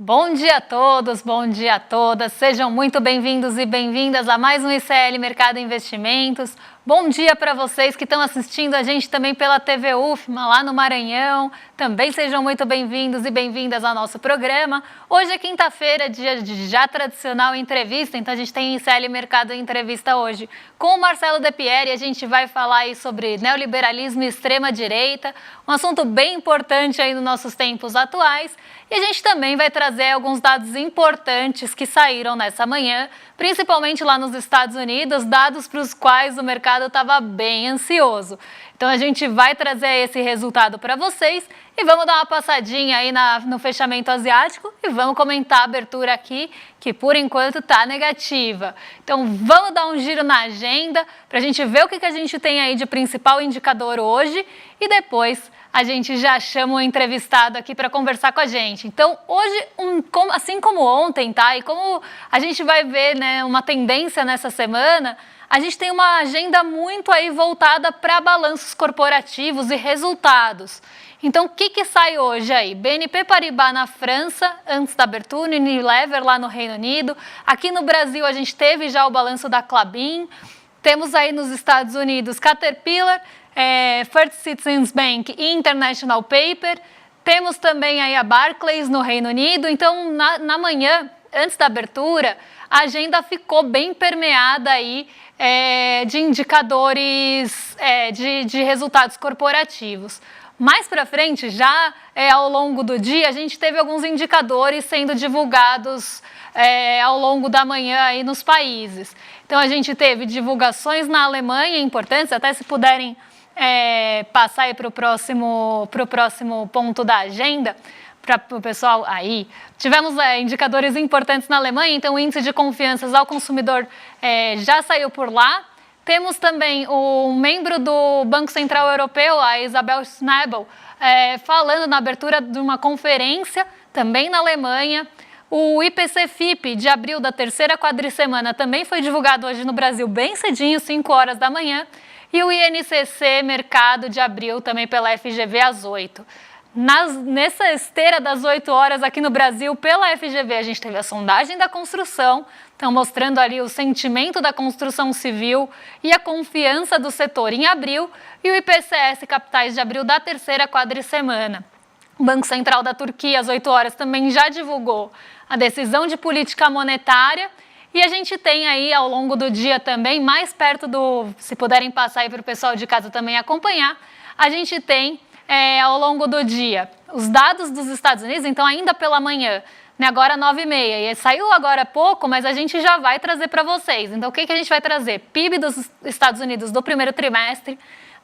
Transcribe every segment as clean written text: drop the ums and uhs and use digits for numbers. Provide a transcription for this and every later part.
Bom dia a todos, bom dia a todas, sejam muito bem-vindos e bem-vindas a mais um ICL Mercado Investimentos. Bom dia para vocês que estão assistindo a gente também pela TV UFMA lá no Maranhão. Também sejam muito bem-vindos e bem-vindas ao nosso programa. Hoje é quinta-feira, dia de já tradicional entrevista, então a gente tem ICL Mercado Entrevista hoje com o Marcelo De Pieri. A gente vai falar aí sobre neoliberalismo e extrema-direita, um assunto bem importante aí nos nossos tempos atuais. E a gente também vai trazer alguns dados importantes que saíram nessa manhã, principalmente lá nos Estados Unidos, dados para os quais o mercado estava bem ansioso. Então a gente vai trazer esse resultado para vocês e vamos dar uma passadinha aí no fechamento asiático e vamos comentar a abertura aqui, que por enquanto está negativa. Então vamos dar um giro na agenda para a gente ver o que a gente tem aí de principal indicador hoje e depois a gente já chama o entrevistado aqui para conversar com a gente. Então, hoje, assim como ontem, tá? E como a gente vai ver, né, uma tendência nessa semana, a gente tem uma agenda muito aí voltada para balanços corporativos e resultados. Então, o que sai hoje aí? BNP Paribas na França, antes da abertura, Unilever lá no Reino Unido. Aqui no Brasil, a gente teve já o balanço da Klabin. Temos aí nos Estados Unidos Caterpillar, First Citizens Bank e International Paper. Temos também aí a Barclays no Reino Unido. Então, na manhã, antes da abertura, a agenda ficou bem permeada aí de indicadores de resultados corporativos. Mais para frente, já ao longo do dia, a gente teve alguns indicadores sendo divulgados ao longo da manhã aí nos países. Então, a gente teve divulgações na Alemanha importantes, até se puderem passar aí para o próximo ponto da agenda, para o pessoal aí. Tivemos indicadores importantes na Alemanha, então o índice de confianças ao consumidor já saiu por lá. Temos também o membro do Banco Central Europeu, a Isabel Schnabel, falando na abertura de uma conferência, também na Alemanha. O IPC-FIP de abril da terceira quadricemana também foi divulgado hoje no Brasil bem cedinho, 5 horas da manhã. E o INCC Mercado de abril também pela FGV às 8. Nessa esteira das 8 horas aqui no Brasil, pela FGV, a gente teve a sondagem da construção, então mostrando ali o sentimento da construção civil e a confiança do setor em abril, e o IPCS Capitais de abril da terceira quadricemana. O Banco Central da Turquia, às 8 horas, também já divulgou a decisão de política monetária. E a gente tem aí ao longo do dia também, mais perto se puderem passar aí para o pessoal de casa também acompanhar, a gente tem ao longo do dia os dados dos Estados Unidos, então ainda pela manhã, né, agora 9h30, e saiu agora há pouco, mas a gente já vai trazer para vocês. Então o que a gente vai trazer? PIB dos Estados Unidos do primeiro trimestre,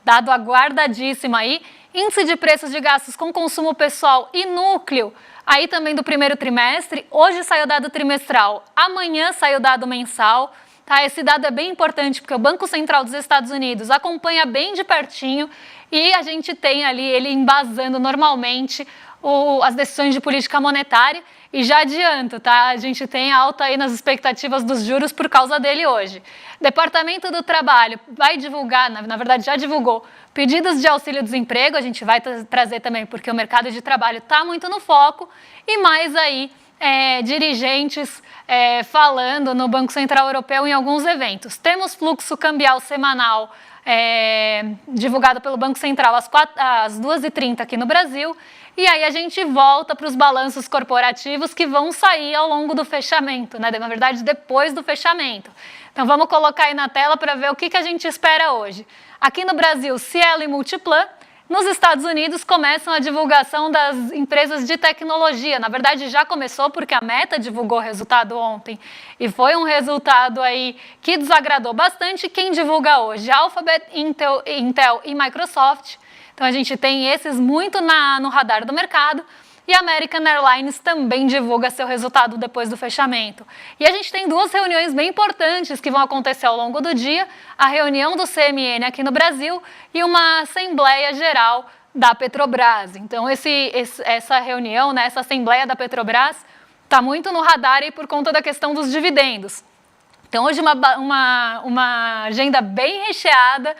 dado aguardadíssimo aí, índice de preços de gastos com consumo pessoal e núcleo, aí também do primeiro trimestre. Hoje saiu o dado trimestral, amanhã sai o dado mensal. Tá? Esse dado é bem importante porque o Banco Central dos Estados Unidos acompanha bem de pertinho e a gente tem ali ele embasando normalmente as decisões de política monetária. E já adianto, tá? A gente tem alta aí nas expectativas dos juros por causa dele hoje. Departamento do Trabalho vai divulgar, na verdade já divulgou, pedidos de auxílio-desemprego, a gente vai trazer também porque o mercado de trabalho está muito no foco, e mais aí dirigentes falando no Banco Central Europeu em alguns eventos. Temos fluxo cambial semanal divulgado pelo Banco Central às 2h30 aqui no Brasil, e aí a gente volta para os balanços corporativos que vão sair ao longo do fechamento, né? Na verdade, depois do fechamento. Então vamos colocar aí na tela para ver o que a gente espera hoje. Aqui no Brasil, Cielo e Multiplan. Nos Estados Unidos começam a divulgação das empresas de tecnologia. Na verdade, já começou porque a Meta divulgou o resultado ontem e foi um resultado aí que desagradou bastante. Quem divulga hoje? Alphabet, Intel e Microsoft. Então a gente tem esses muito no radar do mercado. E a American Airlines também divulga seu resultado depois do fechamento. E a gente tem duas reuniões bem importantes que vão acontecer ao longo do dia. A reunião do CMN aqui no Brasil e uma Assembleia Geral da Petrobras. Então essa reunião, né, essa Assembleia da Petrobras está muito no radar aí por conta da questão dos dividendos. Então, hoje uma agenda bem recheada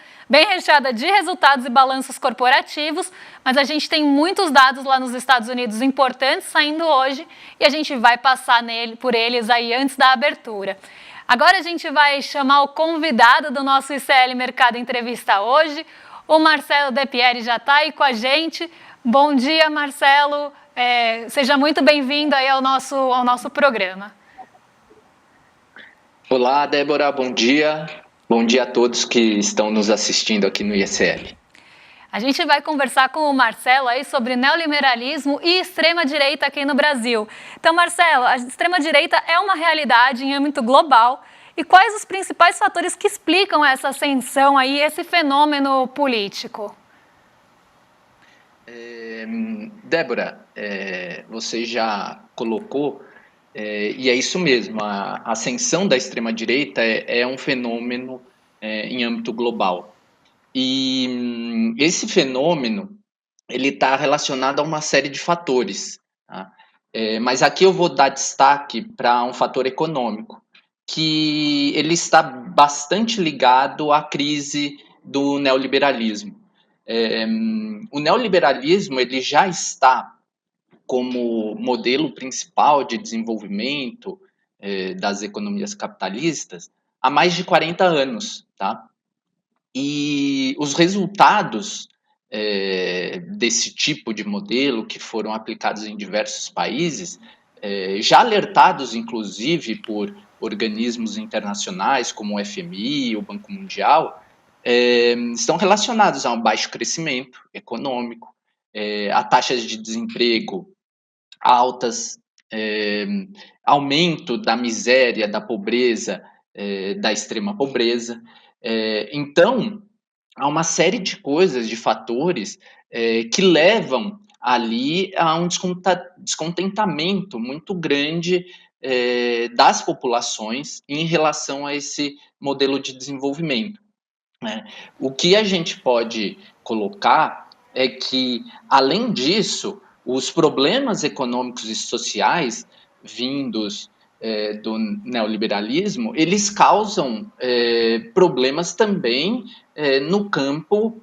de resultados e balanços corporativos, mas a gente tem muitos dados lá nos Estados Unidos importantes saindo hoje e a gente vai passar por eles aí antes da abertura. Agora a gente vai chamar o convidado do nosso ICL Mercado Entrevista hoje, o Marcelo De Pieri já está aí com a gente. Bom dia, Marcelo, seja muito bem-vindo aí ao nosso programa. Olá, Débora, bom dia. Bom dia a todos que estão nos assistindo aqui no ICL. A gente vai conversar com o Marcelo aí sobre neoliberalismo e extrema-direita aqui no Brasil. Então, Marcelo, a extrema-direita é uma realidade em âmbito global. E quais os principais fatores que explicam essa ascensão aí, esse fenômeno político? Débora, você já colocou, e é isso mesmo, a ascensão da extrema-direita é um fenômeno em âmbito global. E esse fenômeno ele está relacionado a uma série de fatores, tá? Mas aqui eu vou dar destaque para um fator econômico, que ele está bastante ligado à crise do neoliberalismo. O neoliberalismo ele já está como modelo principal de desenvolvimento das economias capitalistas há mais de 40 anos, tá? E os resultados desse tipo de modelo que foram aplicados em diversos países, já alertados inclusive por organismos internacionais como o FMI, o Banco Mundial, estão relacionados a um baixo crescimento econômico, a taxas de desemprego altas, aumento da miséria, da pobreza, da extrema pobreza. Então, há uma série de coisas, de fatores, que levam ali a um descontentamento muito grande das populações em relação a esse modelo de desenvolvimento, né? O que a gente pode colocar é que, além disso, os problemas econômicos e sociais vindos do neoliberalismo, eles causam problemas também no campo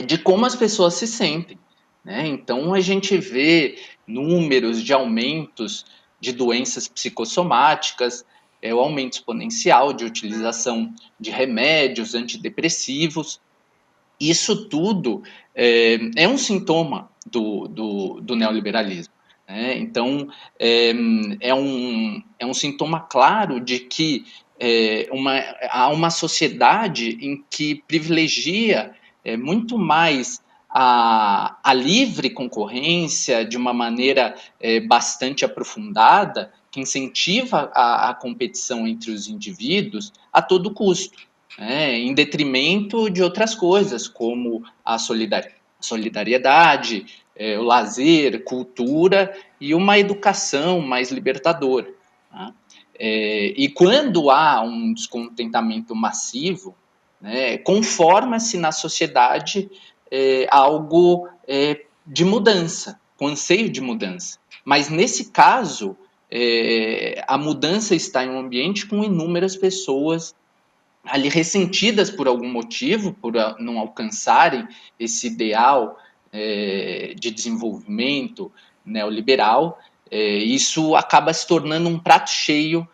de como as pessoas se sentem, né? Então, a gente vê números de aumentos de doenças psicossomáticas, o aumento exponencial de utilização de remédios antidepressivos. Isso tudo é um sintoma do neoliberalismo, né? Então, é um sintoma claro de que há uma sociedade em que privilegia muito mais a livre concorrência de uma maneira bastante aprofundada, que incentiva a competição entre os indivíduos a todo custo, em detrimento de outras coisas, como a solidariedade, o lazer, cultura e uma educação mais libertadora, tá? E quando há um descontentamento massivo, né, conforma-se na sociedade algo de mudança, com anseio de mudança. Mas nesse caso, a mudança está em um ambiente com inúmeras pessoas ali ressentidas por algum motivo, por não alcançarem esse ideal de desenvolvimento neoliberal. Isso acaba se tornando um prato cheio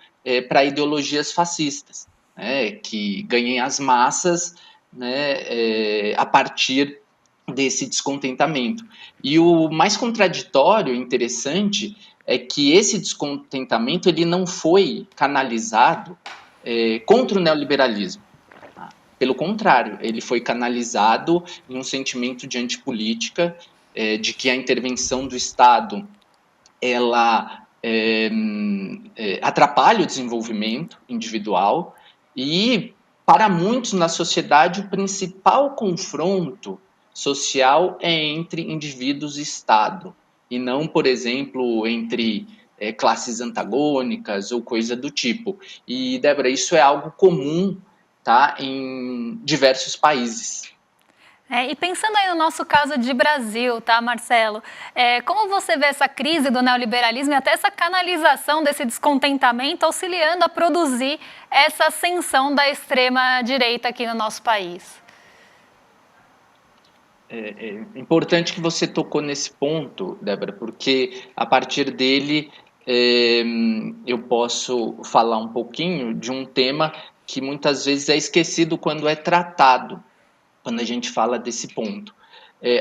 para ideologias fascistas, né, que ganhem as massas, né, a partir desse descontentamento. E o mais contraditório e interessante é que esse descontentamento ele não foi canalizado contra o neoliberalismo. Tá? Pelo contrário, ele foi canalizado em um sentimento de antipolítica, de que a intervenção do Estado ela atrapalha o desenvolvimento individual e, para muitos na sociedade, o principal confronto social é entre indivíduos e Estado, e não, por exemplo, entre classes antagônicas ou coisa do tipo. E, Débora, isso é algo comum, tá, em diversos países. E pensando aí no nosso caso de Brasil, tá, Marcelo? Como você vê essa crise do neoliberalismo e até essa canalização desse descontentamento auxiliando a produzir essa ascensão da extrema-direita aqui no nosso país? É importante que você tocou nesse ponto, Débora, porque a partir dele é, eu posso falar um pouquinho de um tema que muitas vezes é esquecido quando é tratado, quando a gente fala desse ponto.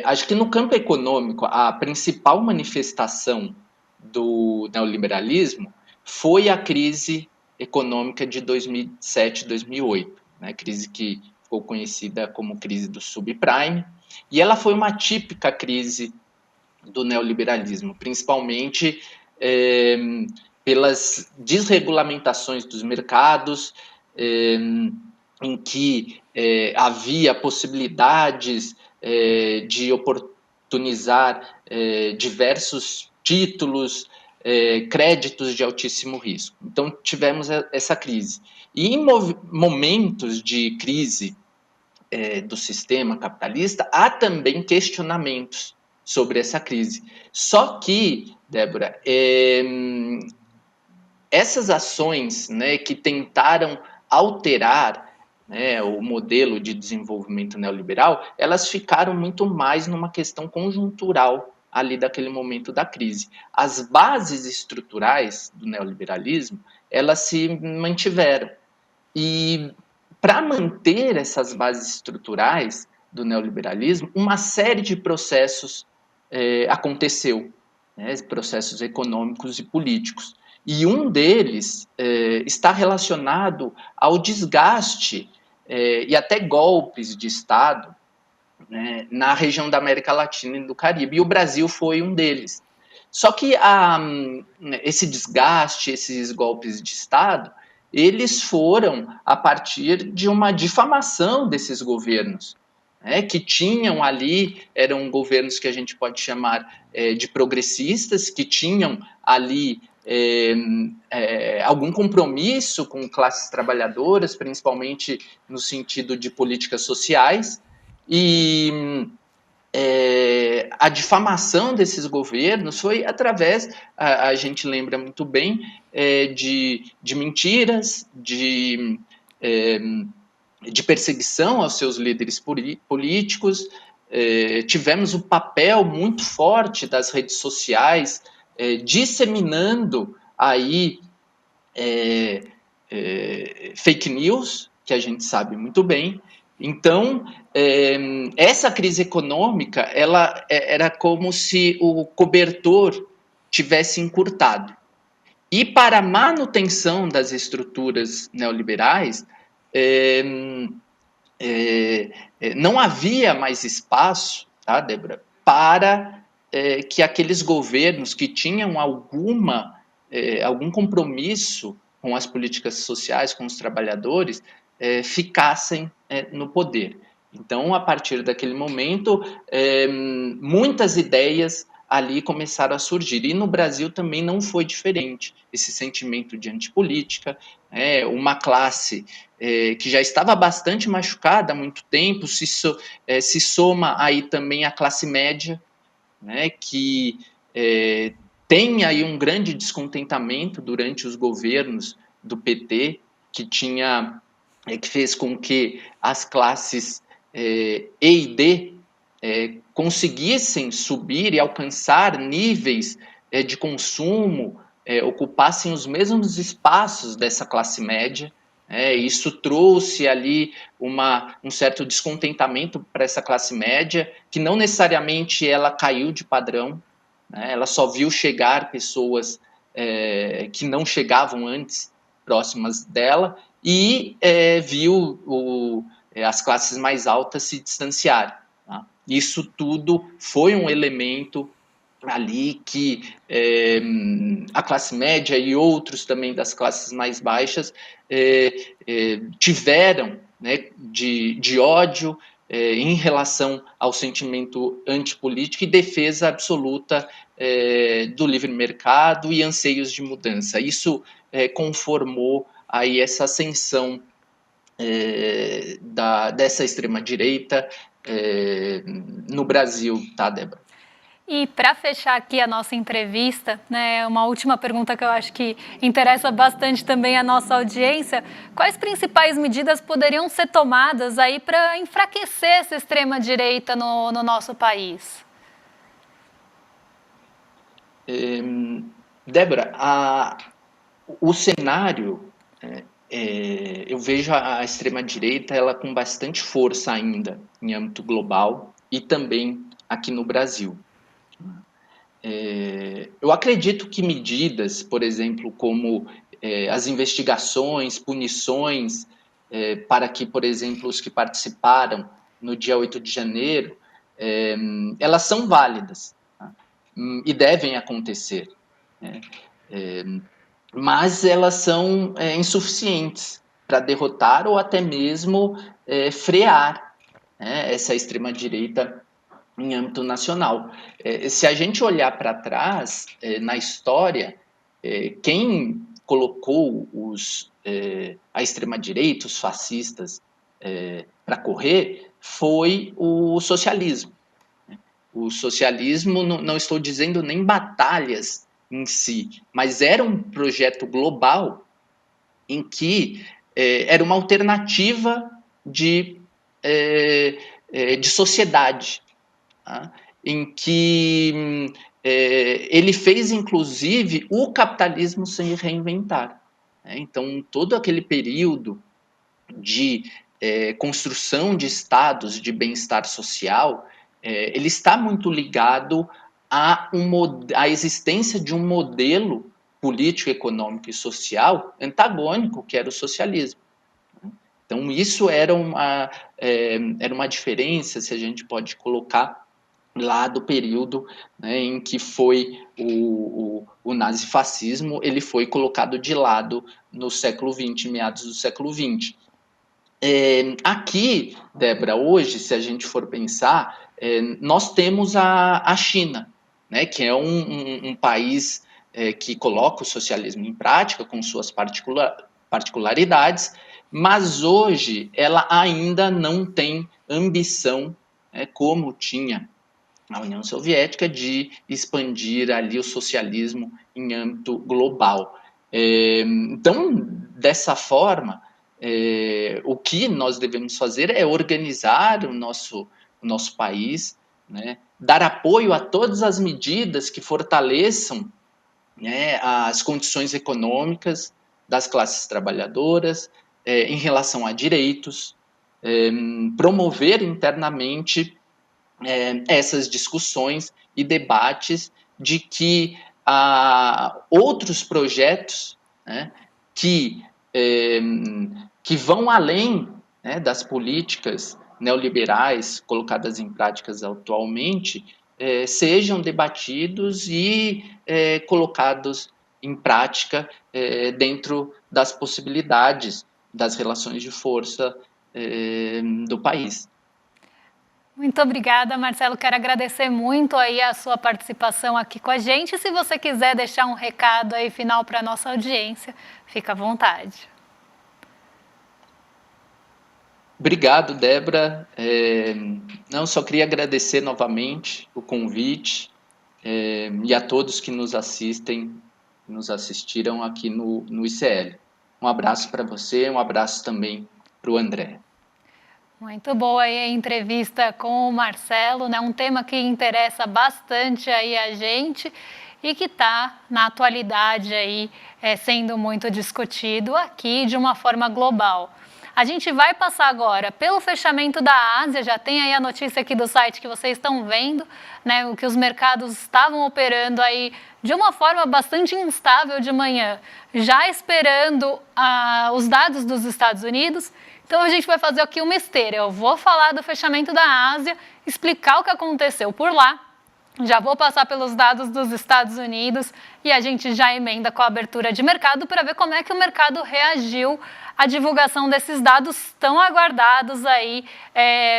Acho que no campo econômico, a principal manifestação do neoliberalismo foi a crise econômica de 2007, 2008, né? Crise que ficou conhecida como crise do subprime, e ela foi uma típica crise do neoliberalismo, principalmente pelas desregulamentações dos mercados, em que havia possibilidades de oportunizar diversos títulos, créditos de altíssimo risco. Então, tivemos essa crise. E em momentos de crise do sistema capitalista, há também questionamentos sobre essa crise. Só que, Débora, essas ações, né, que tentaram alterar, né, o modelo de desenvolvimento neoliberal, elas ficaram muito mais numa questão conjuntural ali daquele momento da crise. As bases estruturais do neoliberalismo, elas se mantiveram. E para manter essas bases estruturais do neoliberalismo, uma série de processos aconteceu, né, processos econômicos e políticos. E um deles está relacionado ao desgaste e até golpes de Estado, né, na região da América Latina e do Caribe. E o Brasil foi um deles. Só que esse desgaste, esses golpes de Estado, eles foram a partir de uma difamação desses governos, né, que tinham ali, eram governos que a gente pode chamar de progressistas, que tinham ali algum compromisso com classes trabalhadoras, principalmente no sentido de políticas sociais, e a difamação desses governos foi através, a gente lembra muito bem, de mentiras, de perseguição aos seus líderes políticos. Tivemos o papel muito forte das redes sociais disseminando aí fake news, que a gente sabe muito bem. Então, essa crise econômica, ela era como se o cobertor tivesse encurtado. E para a manutenção das estruturas neoliberais, não havia mais espaço, tá, Débora, para que aqueles governos que tinham algum compromisso com as políticas sociais, com os trabalhadores, ficassem no poder. Então, a partir daquele momento, muitas ideias ali começaram a surgir. E no Brasil também não foi diferente. Esse sentimento de antipolítica, uma classe que já estava bastante machucada há muito tempo, se soma aí também a classe média, né, que tem aí um grande descontentamento durante os governos do PT, que fez com que as classes E e D conseguissem subir e alcançar níveis de consumo, ocupassem os mesmos espaços dessa classe média. Isso trouxe ali um certo descontentamento para essa classe média, que não necessariamente ela caiu de padrão, né? Ela só viu chegar pessoas que não chegavam antes próximas dela e viu as classes mais altas se distanciarem. Tá? Isso tudo foi um elemento ali que a classe média e outros também das classes mais baixas tiveram, né, de ódio em relação ao sentimento antipolítico e defesa absoluta do livre mercado e anseios de mudança. Isso conformou aí essa ascensão dessa extrema-direita no Brasil, tá, Débora? E para fechar aqui a nossa entrevista, né, uma última pergunta que eu acho que interessa bastante também a nossa audiência: quais principais medidas poderiam ser tomadas aí para enfraquecer essa extrema-direita no nosso país? Débora, o cenário, eu vejo a extrema-direita ela com bastante força ainda em âmbito global e também aqui no Brasil. Eu acredito que medidas, por exemplo, como as investigações, punições, para que, por exemplo, os que participaram no dia 8 de janeiro, elas são válidas, tá? E devem acontecer, né? Mas elas são insuficientes para derrotar ou até mesmo frear, né, essa extrema-direita em âmbito nacional. Se a gente olhar para trás, na história, quem colocou a extrema-direita, os fascistas, para correr, foi o socialismo. O socialismo, não estou dizendo nem batalhas em si, mas era um projeto global em que era uma alternativa de, de sociedade, tá? Em que ele fez, inclusive, o capitalismo se reinventar, né? Então, todo aquele período de construção de estados de bem-estar social, ele está muito ligado à existência de um modelo político, econômico e social antagônico, que era o socialismo. Então, isso era uma diferença, se a gente pode colocar, lá do período, né, em que foi o nazifascismo, ele foi colocado de lado no século XX, meados do século XX. Aqui, Débora, hoje, se a gente for pensar, nós temos a China, né, que é um país que coloca o socialismo em prática, com suas particularidades, mas hoje ela ainda não tem ambição, como tinha a União Soviética, de expandir ali o socialismo em âmbito global. Então, dessa forma, o que nós devemos fazer é organizar o nosso país, né, dar apoio a todas as medidas que fortaleçam, né, as condições econômicas das classes trabalhadoras, em relação a direitos, promover internamente essas discussões e debates de que outros projetos, né, que vão além, né, das políticas neoliberais colocadas em práticas atualmente, sejam debatidos e colocados em prática dentro das possibilidades das relações de força do país. Muito obrigada, Marcelo. Quero agradecer muito aí a sua participação aqui com a gente. Se você quiser deixar um recado aí final para a nossa audiência, fica à vontade. Obrigado, Débora. Só queria agradecer novamente o convite e a todos que nos assistiram aqui no ICL. Um abraço para você, um abraço também para o André. Muito boa aí a entrevista com o Marcelo, né? Um tema que interessa bastante aí a gente e que está na atualidade aí sendo muito discutido aqui de uma forma global. A gente vai passar agora pelo fechamento da Ásia, já tem aí a notícia aqui do site que vocês estão vendo, né, o que os mercados estavam operando aí de uma forma bastante instável de manhã, já esperando os dados dos Estados Unidos. Então a gente vai fazer aqui uma esteira, eu vou falar do fechamento da Ásia, explicar o que aconteceu por lá, já vou passar pelos dados dos Estados Unidos e a gente já emenda com a abertura de mercado para ver como é que o mercado reagiu à divulgação desses dados tão aguardados aí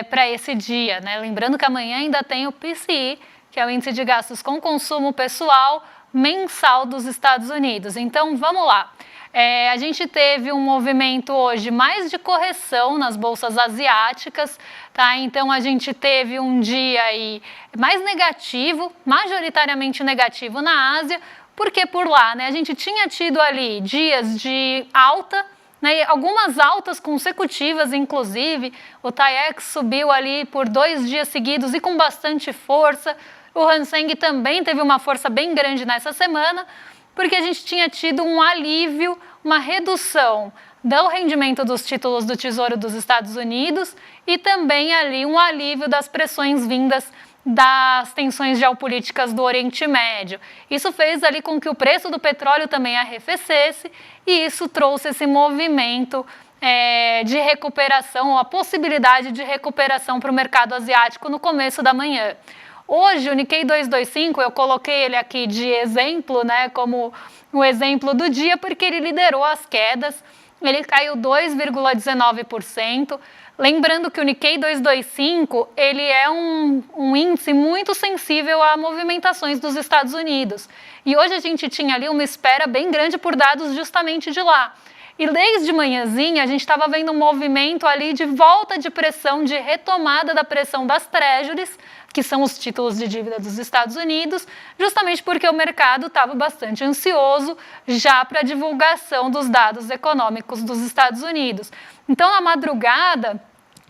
para esse dia, né? Lembrando que amanhã ainda tem o PCI, que é o Índice de Gastos com Consumo Pessoal mensal dos Estados Unidos. Então, vamos lá. A gente teve um movimento hoje mais de correção nas bolsas asiáticas, tá? Então a gente teve um dia aí mais negativo, majoritariamente negativo na Ásia, porque por lá, né, a gente tinha tido ali dias de alta, né, algumas altas consecutivas, inclusive, o TAIEX subiu ali por 2 dias seguidos e com bastante força, o Hang Seng também teve uma força bem grande nessa semana, porque a gente tinha tido um alívio, uma redução do rendimento dos títulos do Tesouro dos Estados Unidos e também ali um alívio das pressões vindas das tensões geopolíticas do Oriente Médio. Isso fez ali com que o preço do petróleo também arrefecesse e isso trouxe esse movimento de recuperação, ou a possibilidade de recuperação para o mercado asiático no começo da manhã. Hoje, o Nikkei 225, eu coloquei ele aqui de exemplo, né, como o exemplo do dia, porque ele liderou as quedas, ele caiu 2,19%. Lembrando que o Nikkei 225, ele é um índice muito sensível a movimentações dos Estados Unidos. E hoje a gente tinha ali uma espera bem grande por dados justamente de lá. E desde manhãzinha a gente estava vendo um movimento ali de volta de pressão, de retomada da pressão das treasuries, que são os títulos de dívida dos Estados Unidos, justamente porque o mercado estava bastante ansioso já para a divulgação dos dados econômicos dos Estados Unidos. Então, na madrugada,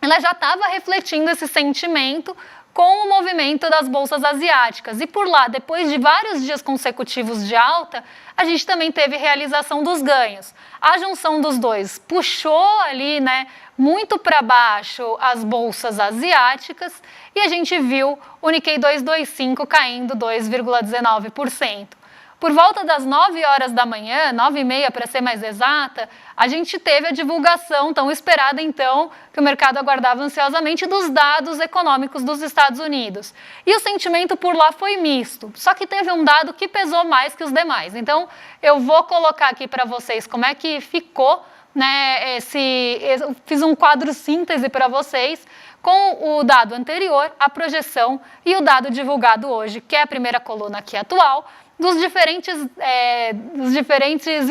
ela já estava refletindo esse sentimento com o movimento das bolsas asiáticas. E por lá, depois de vários dias consecutivos de alta, a gente também teve realização dos ganhos. A junção dos dois puxou ali, né, muito para baixo as bolsas asiáticas e a gente viu o Nikkei 225 caindo 2,19%. Por volta das 9 horas da manhã, 9h30 para ser mais exata, a gente teve a divulgação tão esperada, então, que o mercado aguardava ansiosamente dos dados econômicos dos Estados Unidos. E o sentimento por lá foi misto, só que teve um dado que pesou mais que os demais. Então, eu vou colocar aqui para vocês como é que ficou, né, eu fiz um quadro síntese para vocês, com o dado anterior, a projeção e o dado divulgado hoje, que é a primeira coluna aqui atual, dos diferentes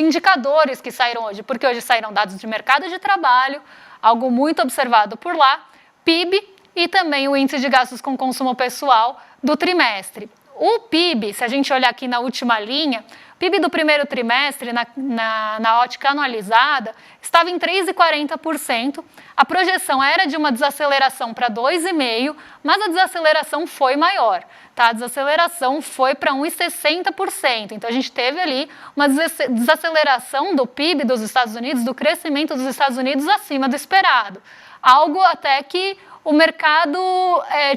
indicadores que saíram hoje, porque hoje saíram dados de mercado de trabalho, algo muito observado por lá, PIB e também o índice de gastos com consumo pessoal do trimestre. O PIB, se a gente olhar aqui na última linha, PIB do primeiro trimestre, na ótica anualizada, estava em 3,40%. A projeção era de uma desaceleração para 2,5%, mas a desaceleração foi maior. Tá? A desaceleração foi para 1,60%. Então, a gente teve ali uma desaceleração do PIB dos Estados Unidos, do crescimento dos Estados Unidos acima do esperado. Algo até que o mercado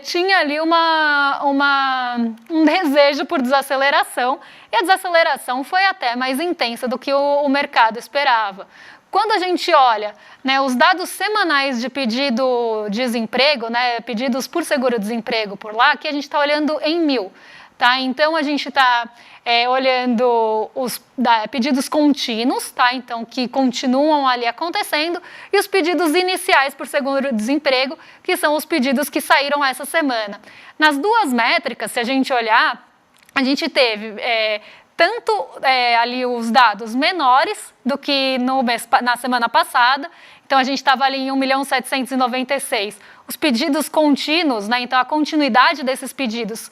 tinha ali um desejo por desaceleração, e a desaceleração foi até mais intensa do que o mercado esperava. Quando a gente olha, né, os dados semanais de pedido-desemprego, né, pedidos por seguro-desemprego por lá, aqui a gente está olhando em 1.000. Tá? Então, a gente está olhando os pedidos contínuos, tá? Então, que continuam ali acontecendo, e os pedidos iniciais por seguro-desemprego, que são os pedidos que saíram essa semana. Nas duas métricas, se a gente olhar, a gente teve ali os dados menores do que na semana passada. Então, a gente estava ali em 1.796.000. Os pedidos contínuos, né, então a continuidade desses pedidos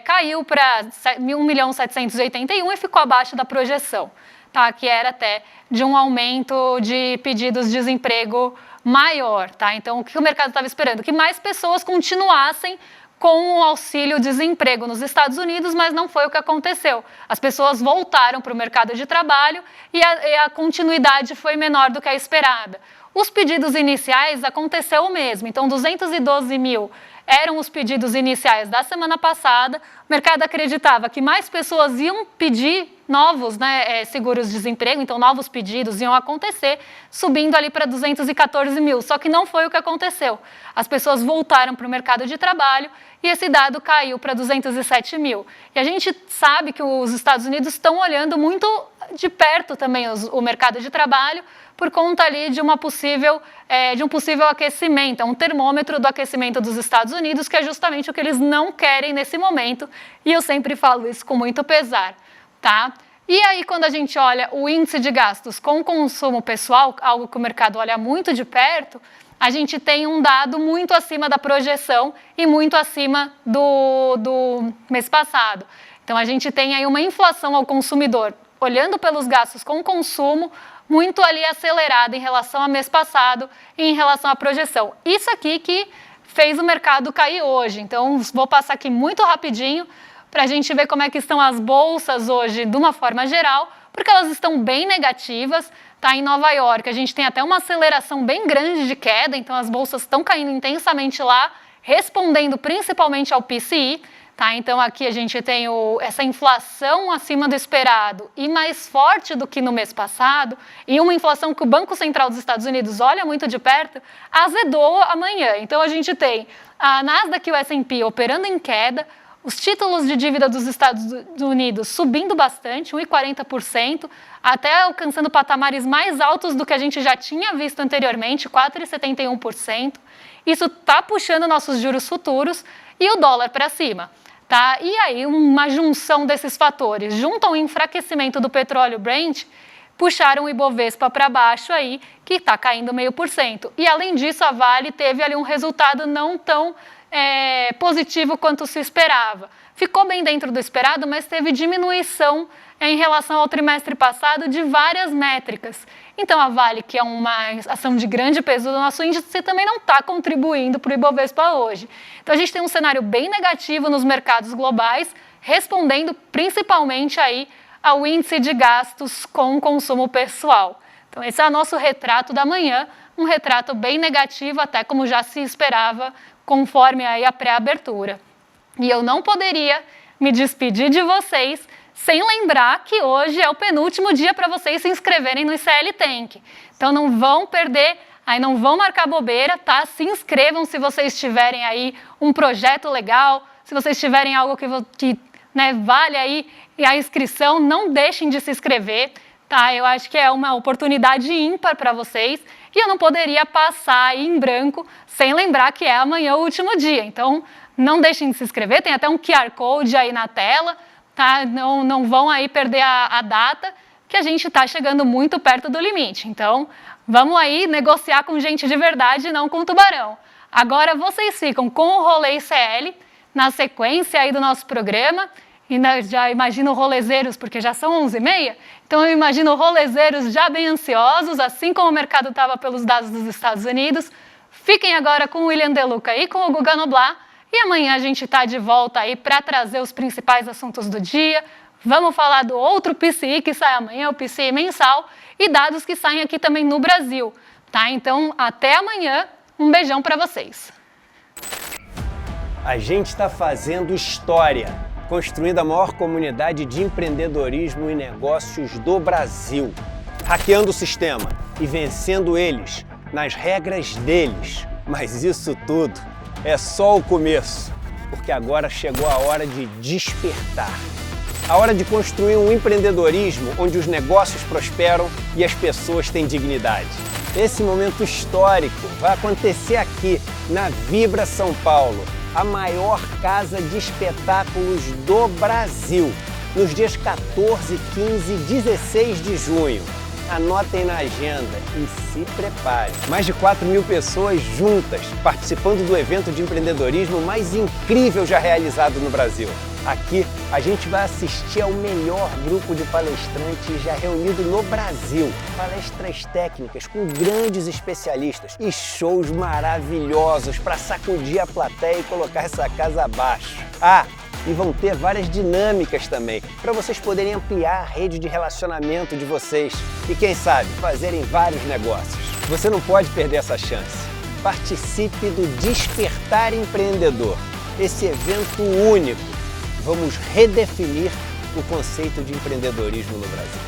caiu para 1.781.000 e ficou abaixo da projeção, tá, que era até de um aumento de pedidos de desemprego maior. Tá? Então, o que o mercado estava esperando? Que mais pessoas continuassem com o auxílio-desemprego nos Estados Unidos, mas não foi o que aconteceu. As pessoas voltaram para o mercado de trabalho e a continuidade foi menor do que a esperada. Os pedidos iniciais aconteceu o mesmo, então 212.000 eram os pedidos iniciais da semana passada. O mercado acreditava que mais pessoas iam pedir novos, né, seguros-desemprego, então novos pedidos iam acontecer, subindo ali para 214.000, só que não foi o que aconteceu. As pessoas voltaram para o mercado de trabalho e esse dado caiu para 207.000. E a gente sabe que os Estados Unidos estão olhando muito de perto também o mercado de trabalho, por conta ali de um possível aquecimento, um termômetro do aquecimento dos Estados Unidos, que é justamente o que eles não querem nesse momento, e eu sempre falo isso com muito pesar, tá? E aí, quando a gente olha o índice de gastos com consumo pessoal, algo que o mercado olha muito de perto, a gente tem um dado muito acima da projeção e muito acima do mês passado. Então, a gente tem aí uma inflação ao consumidor, olhando pelos gastos com consumo, muito ali acelerada em relação ao mês passado e em relação à projeção. Isso aqui que fez o mercado cair hoje. Então, vou passar aqui muito rapidinho para a gente ver como é que estão as bolsas hoje de uma forma geral, porque elas estão bem negativas. Tá, em Nova York, a gente tem até uma aceleração bem grande de queda, então as bolsas estão caindo intensamente lá, respondendo principalmente ao PCI. Tá? Então aqui a gente tem essa inflação acima do esperado e mais forte do que no mês passado, e uma inflação que o Banco Central dos Estados Unidos olha muito de perto, azedou amanhã. Então a gente tem a Nasdaq e o S&P operando em queda, os títulos de dívida dos Estados Unidos subindo bastante, 1,40%, até alcançando patamares mais altos do que a gente já tinha visto anteriormente, 4,71%. Isso está puxando nossos juros futuros e o dólar para cima. Tá? E aí, uma junção desses fatores, junto ao enfraquecimento do petróleo Brent, puxaram o Ibovespa para baixo aí, que está caindo 0,5%. E além disso, a Vale teve ali um resultado não tão positivo quanto se esperava. Ficou bem dentro do esperado, mas teve diminuição em relação ao trimestre passado de várias métricas. Então, a Vale, que é uma ação de grande peso do nosso índice, também não está contribuindo para o Ibovespa hoje. Então, a gente tem um cenário bem negativo nos mercados globais, respondendo principalmente aí ao índice de gastos com consumo pessoal. Então, esse é o nosso retrato da manhã, um retrato bem negativo, até como já se esperava, conforme aí a pré-abertura. E eu não poderia me despedir de vocês sem lembrar que hoje é o penúltimo dia para vocês se inscreverem no ICL Tank. Então não vão perder, aí não vão marcar bobeira, tá? Se inscrevam se vocês tiverem aí um projeto legal, se vocês tiverem algo que vale aí a inscrição, não deixem de se inscrever, tá? Eu acho que é uma oportunidade ímpar para vocês e eu não poderia passar aí em branco sem lembrar que é amanhã o último dia. Então não deixem de se inscrever, tem até um QR Code aí na tela. Tá? Não vão aí perder a data, que a gente está chegando muito perto do limite. Então, vamos aí negociar com gente de verdade e não com tubarão. Agora vocês ficam com o Rolê ICL na sequência aí do nosso programa. E já imagino rolezeiros, porque já são 11h30. Então, eu imagino rolezeiros já bem ansiosos, assim como o mercado estava pelos dados dos Estados Unidos. Fiquem agora com o William De Luca e com o Guga Noblar. E amanhã a gente está de volta aí para trazer os principais assuntos do dia. Vamos falar do outro PCI que sai amanhã, o PCI mensal, e dados que saem aqui também no Brasil. Tá? Então, até amanhã. Um beijão para vocês. A gente está fazendo história, construindo a maior comunidade de empreendedorismo e negócios do Brasil. Hackeando o sistema e vencendo eles nas regras deles. Mas isso tudo é só o começo, porque agora chegou a hora de despertar. A hora de construir um empreendedorismo onde os negócios prosperam e as pessoas têm dignidade. Esse momento histórico vai acontecer aqui, na Vibra São Paulo, a maior casa de espetáculos do Brasil, nos dias 14, 15 e 16 de junho. Anotem na agenda e se preparem. Mais de 4.000 pessoas juntas, participando do evento de empreendedorismo mais incrível já realizado no Brasil. Aqui a gente vai assistir ao melhor grupo de palestrantes já reunido no Brasil. Palestras técnicas com grandes especialistas e shows maravilhosos para sacudir a plateia e colocar essa casa abaixo. E vão ter várias dinâmicas também, para vocês poderem ampliar a rede de relacionamento de vocês e, quem sabe, fazerem vários negócios. Você não pode perder essa chance. Participe do Despertar Empreendedor, esse evento único. Vamos redefinir o conceito de empreendedorismo no Brasil.